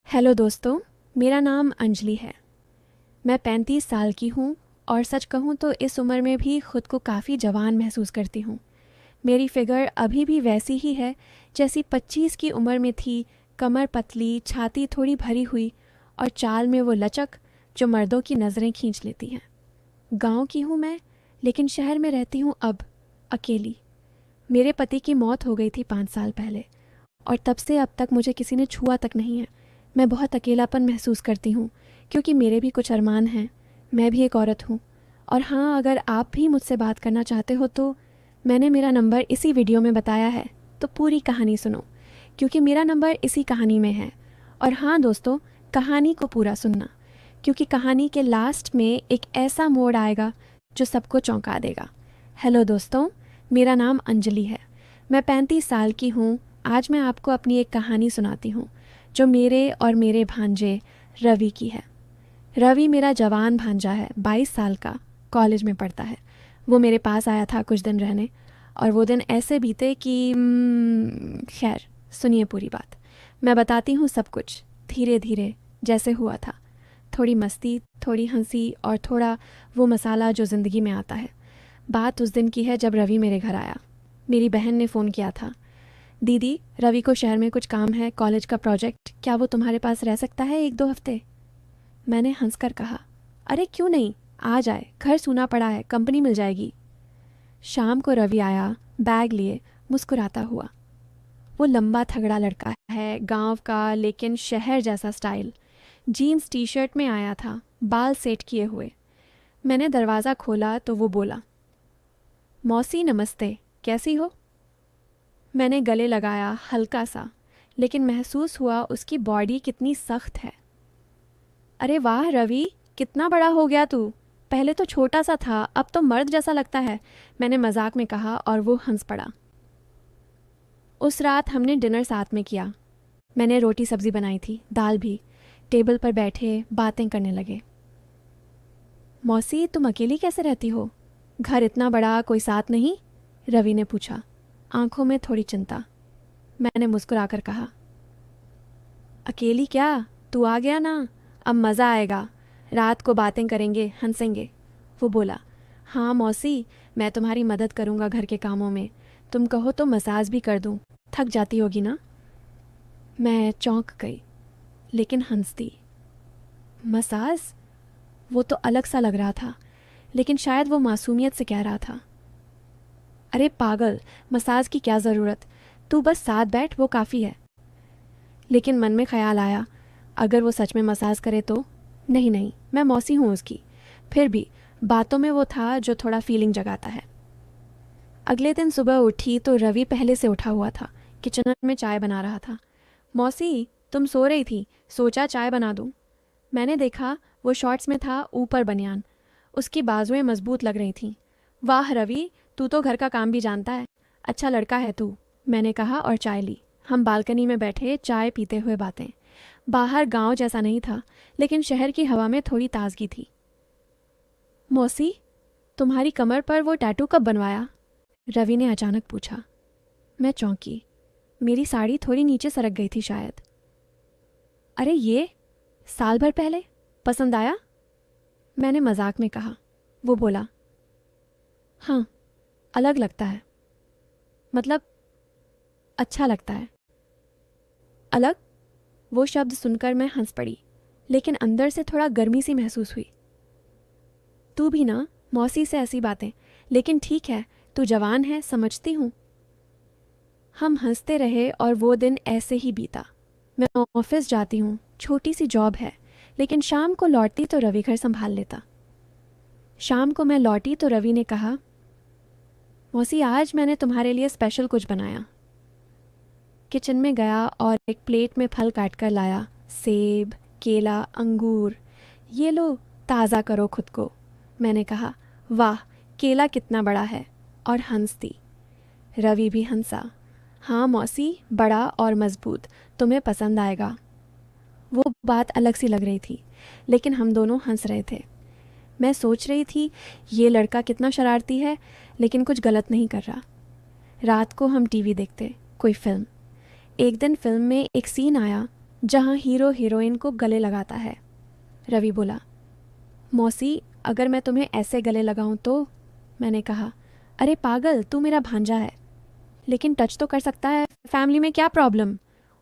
Hello दोस्तों, मेरा नाम अंजलि है। मैं 35 साल की हूँ और सच कहूँ तो इस उम्र में भी खुद को काफ़ी जवान महसूस करती हूँ। मेरी फिगर अभी भी वैसी ही है जैसी 25 की उम्र में थी। कमर पतली, छाती थोड़ी भरी हुई और चाल में वो लचक जो मर्दों की नज़रें खींच लेती हैं। गांव की हूँ मैं, लेकिन शहर में रहती हूँ अब, अकेली। मेरे पति की मौत हो गई थी 5 साल पहले और तब से अब तक मुझे किसी ने छुआ तक नहीं है। मैं बहुत अकेलापन महसूस करती हूँ क्योंकि मेरे भी कुछ अरमान हैं। मैं भी एक औरत हूँ। और हाँ, अगर आप भी मुझसे बात करना चाहते हो तो मैंने मेरा नंबर इसी वीडियो में बताया है, तो पूरी कहानी सुनो क्योंकि मेरा नंबर इसी कहानी में है। और हाँ दोस्तों, कहानी को पूरा सुनना क्योंकि कहानी के लास्ट में एक ऐसा मोड़ आएगा जो सबको चौंका देगा। हेलो दोस्तों, मेरा नाम अंजलि है। मैं 35 साल की हूँ। आज मैं आपको अपनी एक कहानी सुनाती हूँ जो मेरे और मेरे भांजे रवि की है। रवि मेरा जवान भांजा है, 22 साल का, कॉलेज में पढ़ता है। वो मेरे पास आया था कुछ दिन रहने और वो दिन ऐसे बीते कि खैर, सुनिए पूरी बात। मैं बताती हूँ सब कुछ धीरे धीरे जैसे हुआ था। थोड़ी मस्ती, थोड़ी हंसी और थोड़ा वो मसाला जो ज़िंदगी में आता है। बात उस दिन की है जब रवि मेरे घर आया। मेरी बहन ने फ़ोन किया था, दीदी रवि को शहर में कुछ काम है, कॉलेज का प्रोजेक्ट, क्या वो तुम्हारे पास रह सकता है 1-2 हफ्ते? मैंने हंसकर कहा, अरे क्यों नहीं, आ जाए, घर सूना पड़ा है, कंपनी मिल जाएगी। शाम को रवि आया, बैग लिए, मुस्कुराता हुआ। वो लंबा थगड़ा लड़का है, गांव का लेकिन शहर जैसा स्टाइल। जीन्स टी शर्ट में आया था, बाल सेट किए हुए। मैंने दरवाज़ा खोला तो वो बोला, मौसी नमस्ते, कैसी हो? मैंने गले लगाया हल्का सा, लेकिन महसूस हुआ उसकी बॉडी कितनी सख्त है। अरे वाह रवि, कितना बड़ा हो गया तू। पहले तो छोटा सा था, अब तो मर्द जैसा लगता है, मैंने मजाक में कहा और वो हंस पड़ा। उस रात हमने डिनर साथ में किया। मैंने रोटी सब्जी बनाई थी, दाल भी। टेबल पर बैठे बातें करने लगे। मौसी तुम अकेली कैसे रहती हो? घर इतना बड़ा, कोई साथ नहीं? रवि ने पूछा, आंखों में थोड़ी चिंता। मैंने मुस्कुराकर कहा, अकेली क्या, तू आ गया ना, अब मज़ा आएगा, रात को बातें करेंगे, हंसेंगे। वो बोला, हाँ मौसी, मैं तुम्हारी मदद करूँगा घर के कामों में, तुम कहो तो मसाज भी कर दूँ, थक जाती होगी ना? मैं चौंक गई, लेकिन हंस दी। मसाज? वो तो अलग सा लग रहा था, लेकिन शायद वो मासूमियत से कह रहा था। अरे पागल, मसाज की क्या ज़रूरत, तू बस साथ बैठ, वो काफ़ी है। लेकिन मन में ख्याल आया, अगर वो सच में मसाज करे तो? नहीं नहीं, मैं मौसी हूँ उसकी। फिर भी बातों में वो था जो थोड़ा फीलिंग जगाता है। अगले दिन सुबह उठी तो रवि पहले से उठा हुआ था, किचन में चाय बना रहा था। मौसी तुम सो रही थी, सोचा चाय बना दूँ। मैंने देखा वो शॉर्ट्स में था, ऊपर बनियान। उसकी बाजुएं मजबूत लग रही थीं। वाह रवि, तू तो घर का काम भी जानता है, अच्छा लड़का है तू, मैंने कहा और चाय ली। हम बालकनी में बैठे चाय पीते हुए बातें। बाहर गांव जैसा नहीं था, लेकिन शहर की हवा में थोड़ी ताजगी थी। मौसी, तुम्हारी कमर पर वो टैटू कब बनवाया? रवि ने अचानक पूछा। मैं चौंकी। मेरी साड़ी थोड़ी नीचे सरक गई थी शायद। अरे ये, साल भर पहले, पसंद आया? मैंने मजाक में कहा। वो बोला, हाँ, अलग लगता है, मतलब अच्छा लगता है। अलग? वो शब्द सुनकर मैं हंस पड़ी, लेकिन अंदर से थोड़ा गर्मी सी महसूस हुई। तू भी ना, मौसी से ऐसी बातें, लेकिन ठीक है, तू जवान है, समझती हूँ। हम हंसते रहे और वो दिन ऐसे ही बीता। मैं ऑफिस जाती हूँ, छोटी सी जॉब है, लेकिन शाम को लौटती तो रवि घर संभाल लेता। शाम को मैं लौटी तो रवि ने कहा, मौसी आज मैंने तुम्हारे लिए स्पेशल कुछ बनाया। किचन में गया और एक प्लेट में फल काट कर लाया, सेब, केला, अंगूर। ये लो, ताज़ा करो खुद को। मैंने कहा, वाह, केला कितना बड़ा है, और हंस दी। रवि भी हंसा। हाँ मौसी, बड़ा और मजबूत, तुम्हें पसंद आएगा। वो बात अलग सी लग रही थी, लेकिन हम दोनों हंस रहे थे। मैं सोच रही थी, ये लड़का कितना शरारती है, लेकिन कुछ गलत नहीं कर रहा। रात को हम टीवी देखते, कोई फिल्म। एक दिन फिल्म में एक सीन आया जहाँ हीरो हीरोइन को गले लगाता है। रवि बोला, मौसी अगर मैं तुम्हें ऐसे गले लगाऊं तो? मैंने कहा, अरे पागल, तू मेरा भांजा है, लेकिन टच तो कर सकता है, फैमिली में क्या प्रॉब्लम?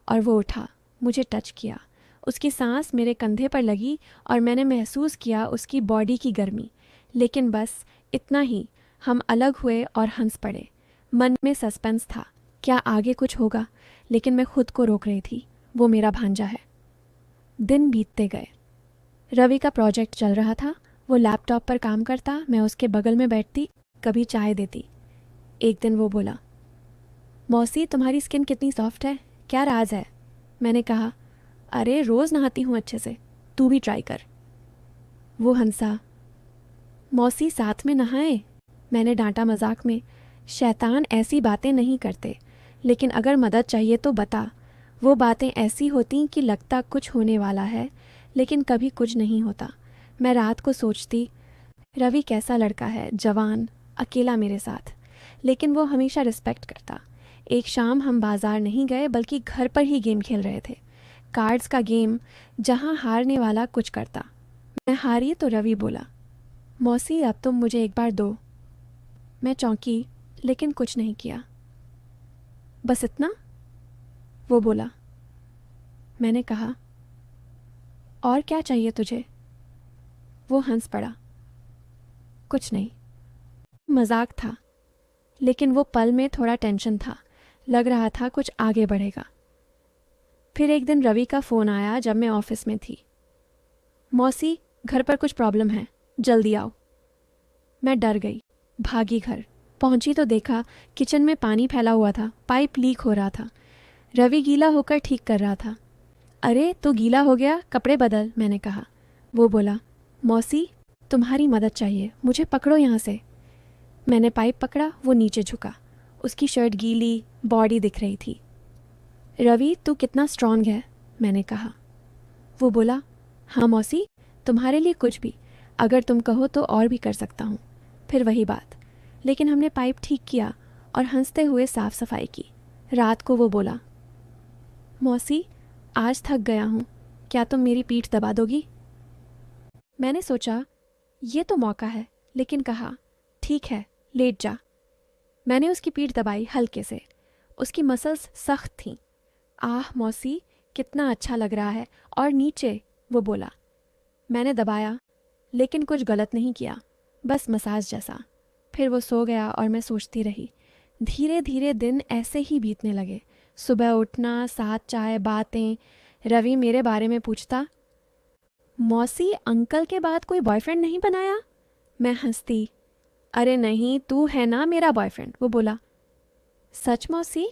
और वो उठा, मुझे टच किया। उसकी सांस मेरे कंधे पर लगी और मैंने महसूस किया उसकी बॉडी की गर्मी। लेकिन बस इतना ही, हम अलग हुए और हंस पड़े। मन में सस्पेंस था, क्या आगे कुछ होगा? लेकिन मैं खुद को रोक रही थी, वो मेरा भांजा है। दिन बीतते गए। रवि का प्रोजेक्ट चल रहा था। वो लैपटॉप पर काम करता, मैं उसके बगल में बैठती, कभी चाय देती। एक दिन वो बोला, मौसी तुम्हारी स्किन कितनी सॉफ्ट है, क्या राज है? मैंने कहा, अरे रोज़ नहाती हूँ अच्छे से, तू भी ट्राई कर। वो हंसा, मौसी साथ में नहाए? मैंने डांटा मजाक में, शैतान ऐसी बातें नहीं करते, लेकिन अगर मदद चाहिए तो बता। वो बातें ऐसी होती कि लगता कुछ होने वाला है, लेकिन कभी कुछ नहीं होता। मैं रात को सोचती, रवि कैसा लड़का है, जवान, अकेला मेरे साथ, लेकिन वो हमेशा रिस्पेक्ट करता। एक शाम हम बाजार नहीं गए बल्कि घर पर ही गेम खेल रहे थे, कार्ड्स का गेम, जहाँ हारने वाला कुछ करता। मैं हारी तो रवि बोला, मौसी अब तुम मुझे एक बार दो। मैं चौंकी, लेकिन कुछ नहीं किया। बस इतना? वो बोला। मैंने कहा, और क्या चाहिए तुझे? वो हंस पड़ा, कुछ नहीं। मजाक था, लेकिन वो पल में थोड़ा टेंशन था, लग रहा था कुछ आगे बढ़ेगा। फिर एक दिन रवि का फ़ोन आया जब मैं ऑफिस में थी, मौसी घर पर कुछ प्रॉब्लम है, जल्दी आओ। मैं डर गई, भागी घर। पहुंची तो देखा किचन में पानी फैला हुआ था, पाइप लीक हो रहा था। रवि गीला होकर ठीक कर रहा था। अरे तो गीला हो गया, कपड़े बदल, मैंने कहा। वो बोला, मौसी तुम्हारी मदद चाहिए, मुझे पकड़ो यहाँ से। मैंने पाइप पकड़ा, वो नीचे झुका, उसकी शर्ट गीली, बॉडी दिख रही थी। रवि तू कितना स्ट्रांग है, मैंने कहा। वो बोला, हाँ मौसी, तुम्हारे लिए कुछ भी, अगर तुम कहो तो और भी कर सकता हूँ। फिर वही बात, लेकिन हमने पाइप ठीक किया और हंसते हुए साफ सफाई की। रात को वो बोला, मौसी आज थक गया हूँ, क्या तुम मेरी पीठ दबा दोगी? मैंने सोचा ये तो मौका है, लेकिन कहा, ठीक है, लेट जा। मैंने उसकी पीठ दबाई हल्के से। उसकी मसल्स सख्त थीं। आह मौसी, कितना अच्छा लग रहा है। और नीचे, वो बोला। मैंने दबाया, लेकिन कुछ गलत नहीं किया, बस मसाज जैसा। फिर वो सो गया और मैं सोचती रही। धीरे धीरे दिन ऐसे ही बीतने लगे। सुबह उठना, साथ चाय, बातें। रवि मेरे बारे में पूछता, मौसी अंकल के बाद कोई बॉयफ्रेंड नहीं बनाया? मैं हंसती, अरे नहीं, तू है ना मेरा बॉयफ्रेंड। वो बोला, सच मौसी?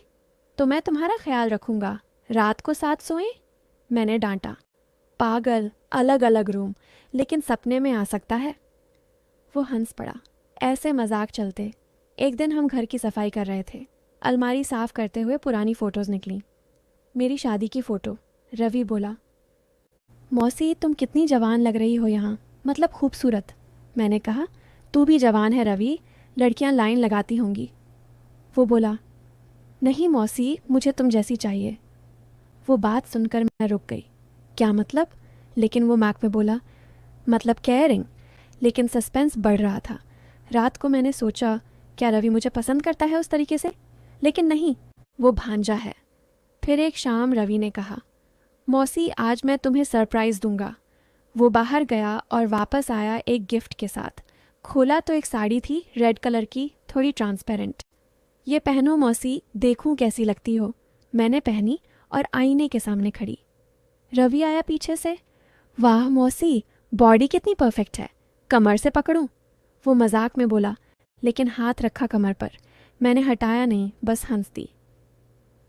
तो मैं तुम्हारा ख्याल रखूंगा, रात को साथ सोएं? मैंने डांटा, पागल, अलग अलग रूम, लेकिन सपने में आ सकता है। वो हंस पड़ा। ऐसे मजाक चलते। एक दिन हम घर की सफाई कर रहे थे। अलमारी साफ करते हुए पुरानी फ़ोटोज़ निकली, मेरी शादी की फ़ोटो। रवि बोला, मौसी तुम कितनी जवान लग रही हो यहाँ, मतलब खूबसूरत। मैंने कहा, तू भी जवान है रवि, लड़कियाँ लाइन लगाती होंगी। वो बोला, नहीं मौसी, मुझे तुम जैसी चाहिए। वो बात सुनकर मैं रुक गई। क्या मतलब? लेकिन वो मैक में बोला, मतलब केयरिंग। लेकिन सस्पेंस बढ़ रहा था। रात को मैंने सोचा, क्या रवि मुझे पसंद करता है उस तरीके से? लेकिन नहीं, वो भांजा है। फिर एक शाम रवि ने कहा, मौसी आज मैं तुम्हें सरप्राइज़ दूंगा। वो बाहर गया और वापस आया एक गिफ्ट के साथ। खोला तो एक साड़ी थी, रेड कलर की, थोड़ी ट्रांसपेरेंट। ये पहनो मौसी, देखूं कैसी लगती हो। मैंने पहनी और आईने के सामने खड़ी। रवि आया पीछे से, वाह मौसी, बॉडी कितनी परफेक्ट है, कमर से पकड़ूं? वो मजाक में बोला, लेकिन हाथ रखा कमर पर। मैंने हटाया नहीं, बस हंस दी।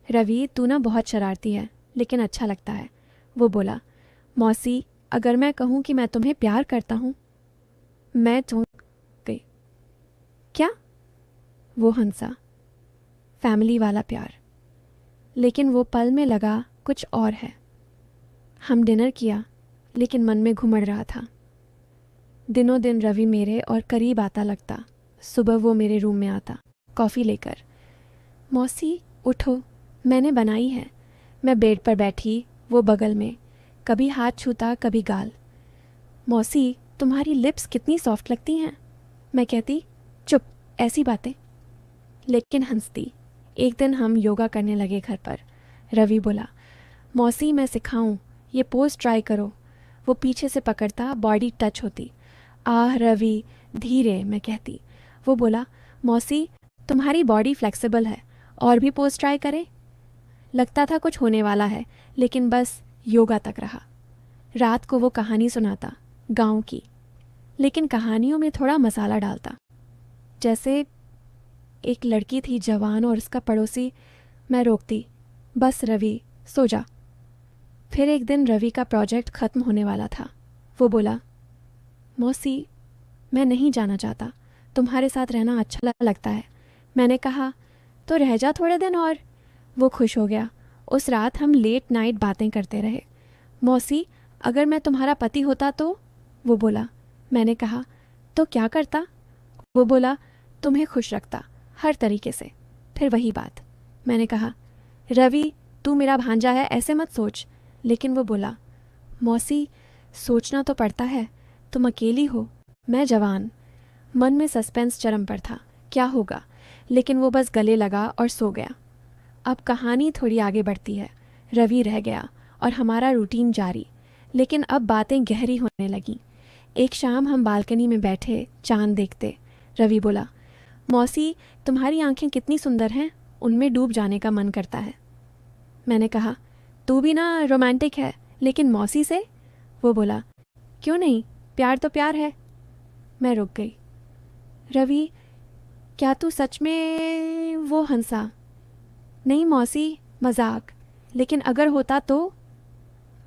रवि तू ना बहुत शरारती है, लेकिन अच्छा लगता है। वो बोला, मौसी अगर मैं कहूँ कि मैं तुम्हें प्यार करता हूँ? मैं चौंक गई। क्या? वो हंसा, फैमिली वाला प्यार। लेकिन वो पल में लगा कुछ और है। हम डिनर किया, लेकिन मन में घुमड़ रहा था। दिनों दिन रवि मेरे और करीब आता लगता। सुबह वो मेरे रूम में आता, कॉफ़ी लेकर। मौसी उठो, मैंने बनाई है। मैं बेड पर बैठी, वो बगल में, कभी हाथ छूता कभी गाल। मौसी, तुम्हारी लिप्स कितनी सॉफ्ट लगती हैं। मैं कहती, चुप, ऐसी बातें, लेकिन हंसती। एक दिन हम योगा करने लगे घर पर। रवि बोला, मौसी मैं सिखाऊं, ये पोज ट्राई करो। वो पीछे से पकड़ता, बॉडी टच होती। आह रवि, धीरे, मैं कहती। वो बोला, मौसी तुम्हारी बॉडी फ्लेक्सिबल है, और भी पोज ट्राई करें। लगता था कुछ होने वाला है, लेकिन बस योगा तक रहा। रात को वो कहानी सुनाता, गांव की, लेकिन कहानियों में थोड़ा मसाला डालता। जैसे एक लड़की थी जवान और उसका पड़ोसी। मैं रोकती, बस रवि सो जा। फिर एक दिन रवि का प्रोजेक्ट ख़त्म होने वाला था। वो बोला, मौसी मैं नहीं जाना चाहता, तुम्हारे साथ रहना अच्छा लगता है। मैंने कहा, तो रह जा थोड़े दिन और। वो खुश हो गया। उस रात हम लेट नाइट बातें करते रहे। मौसी अगर मैं तुम्हारा पति होता तो? वो बोला। मैंने कहा, तो क्या करता? वो बोला, तुम्हें खुश रखता हर तरीके से। फिर वही बात। मैंने कहा, रवि तू मेरा भांजा है, ऐसे मत सोच। लेकिन वो बोला, मौसी सोचना तो पड़ता है, तुम अकेली हो, मैं जवान। मन में सस्पेंस चरम पर था, क्या होगा, लेकिन वो बस गले लगा और सो गया। अब कहानी थोड़ी आगे बढ़ती है। रवि रह गया और हमारा रूटीन जारी, लेकिन अब बातें गहरी होने लगीं। एक शाम हम बालकनी में बैठे चांद देखते। रवि बोला, मौसी तुम्हारी आंखें कितनी सुंदर हैं, उनमें डूब जाने का मन करता है। मैंने कहा, तू भी ना रोमांटिक है, लेकिन मौसी से? वो बोला, क्यों नहीं, प्यार तो प्यार है। मैं रुक गई। रवि क्या तू सच में? वो हंसा। नहीं मौसी, मजाक, लेकिन अगर होता तो?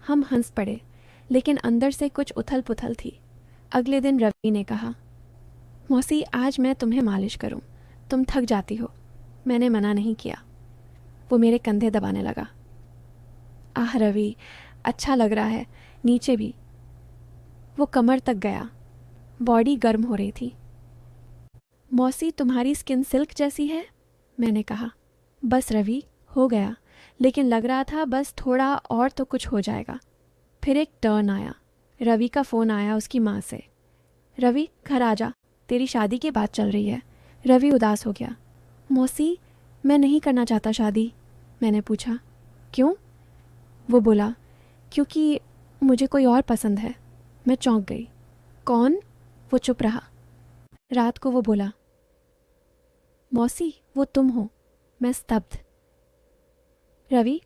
हम हंस पड़े, लेकिन अंदर से कुछ उथल पुथल थी। अगले दिन रवि ने कहा, मौसी आज मैं तुम्हें मालिश करूं, तुम थक जाती हो। मैंने मना नहीं किया। वो मेरे कंधे दबाने लगा। आह रवि, अच्छा लग रहा है, नीचे भी। वो कमर तक गया, बॉडी गर्म हो रही थी। मौसी तुम्हारी स्किन सिल्क जैसी है। मैंने कहा, बस रवि हो गया, लेकिन लग रहा था बस थोड़ा और तो कुछ हो जाएगा। फिर एक टर्न आया। रवि का फ़ोन आया उसकी माँ से। रवि घर आ जा, तेरी शादी की बात चल रही है। रवि उदास हो गया। मौसी मैं नहीं करना चाहता शादी। मैंने पूछा, क्यों? वो बोला, क्योंकि मुझे कोई और पसंद है। मैं चौंक गई। कौन? वो चुप रहा। रात को वो बोला, मौसी वो तुम हो। मैं स्तब्ध। रवि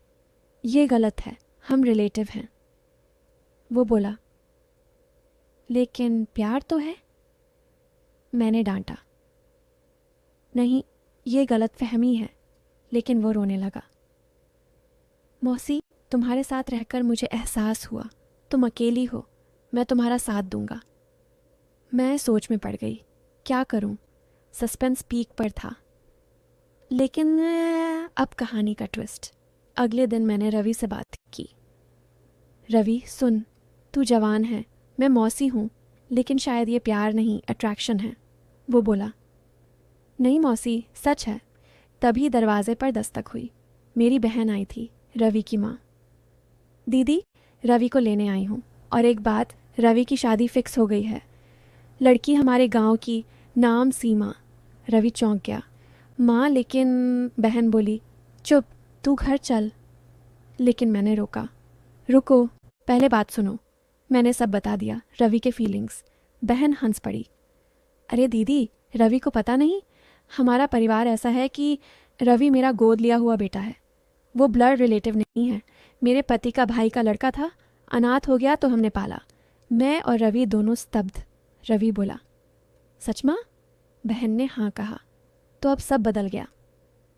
ये गलत है, हम रिलेटिव हैं। वो बोला, लेकिन प्यार तो है। मैंने डांटा, नहीं ये गलत फहमी है। लेकिन वो रोने लगा। मौसी तुम्हारे साथ रहकर मुझे एहसास हुआ तुम अकेली हो, मैं तुम्हारा साथ दूंगा। मैं सोच में पड़ गई, क्या करूं? सस्पेंस पीक पर था। लेकिन अब कहानी का ट्विस्ट। अगले दिन मैंने रवि से बात की। रवि सुन, तू जवान है, मैं मौसी हूँ, लेकिन शायद ये प्यार नहीं, अट्रैक्शन है। वो बोला, नहीं मौसी सच है। तभी दरवाजे पर दस्तक हुई। मेरी बहन आई थी, रवि की माँ। दीदी रवि को लेने आई हूँ, और एक बात, रवि की शादी फिक्स हो गई है। लड़की हमारे गांव की, नाम सीमा। रवि चौंक गया। माँ लेकिन? बहन बोली, चुप, तू घर चल। लेकिन मैंने रोका। रुको, पहले बात सुनो। मैंने सब बता दिया, रवि के फीलिंग्स। बहन हंस पड़ी। अरे दीदी, रवि को पता नहीं, हमारा परिवार ऐसा है कि रवि मेरा गोद लिया हुआ बेटा है। वो ब्लड रिलेटिव नहीं है, मेरे पति का भाई का लड़का था, अनाथ हो गया तो हमने पाला। मैं और रवि दोनों स्तब्ध। रवि बोला, सच माँ? बहन ने हाँ कहा। तो अब सब बदल गया।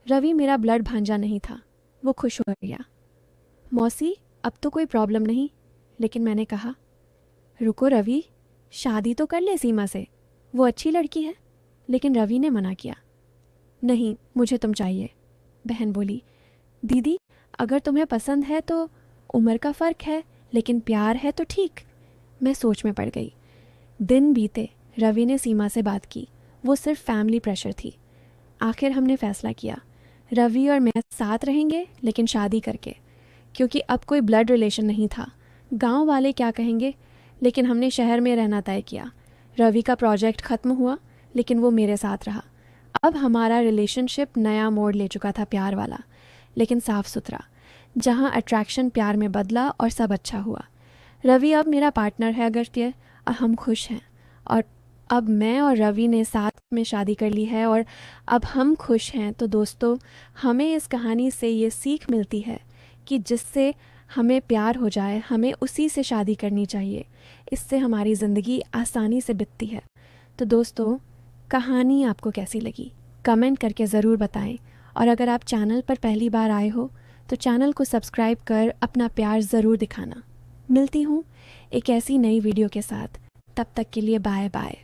रवि मेरा ब्लड भांजा नहीं था। वो खुश हो गया। मौसी अब तो कोई प्रॉब्लम नहीं। लेकिन मैंने कहा, रुको रवि, शादी तो कर ले सीमा से, वो अच्छी लड़की है। लेकिन रवि ने मना किया। नहीं, मुझे तुम चाहिए। बहन बोली, दीदी अगर तुम्हें पसंद है तो उम्र का फ़र्क है, लेकिन प्यार है तो ठीक। मैं सोच में पड़ गई। दिन बीते, रवि ने सीमा से बात की। वो सिर्फ फैमिली प्रेशर थी। आखिर हमने फ़ैसला किया, रवि और मैं साथ रहेंगे, लेकिन शादी करके। क्योंकि अब कोई ब्लड रिलेशन नहीं था। गांव वाले क्या कहेंगे, लेकिन हमने शहर में रहना तय किया। रवि का प्रोजेक्ट ख़त्म हुआ, लेकिन वो मेरे साथ रहा। अब हमारा रिलेशनशिप नया मोड़ ले चुका था, प्यार वाला, लेकिन साफ सुथरा, जहाँ अट्रैक्शन प्यार में बदला और सब अच्छा हुआ। रवि अब मेरा पार्टनर है अगस्त्य, और हम खुश हैं। और अब मैं और रवि ने साथ में शादी कर ली है और अब हम खुश हैं। तो दोस्तों, हमें इस कहानी से ये सीख मिलती है कि जिससे हमें प्यार हो जाए, हमें उसी से शादी करनी चाहिए। इससे हमारी ज़िंदगी आसानी से बीतती है। तो दोस्तों, कहानी आपको कैसी लगी कमेंट करके ज़रूर बताएं। और अगर आप चैनल पर पहली बार आए हो तो चैनल को सब्सक्राइब कर अपना प्यार ज़रूर दिखाना। मिलती हूँ एक ऐसी नई वीडियो के साथ। तब तक के लिए बाय बाय।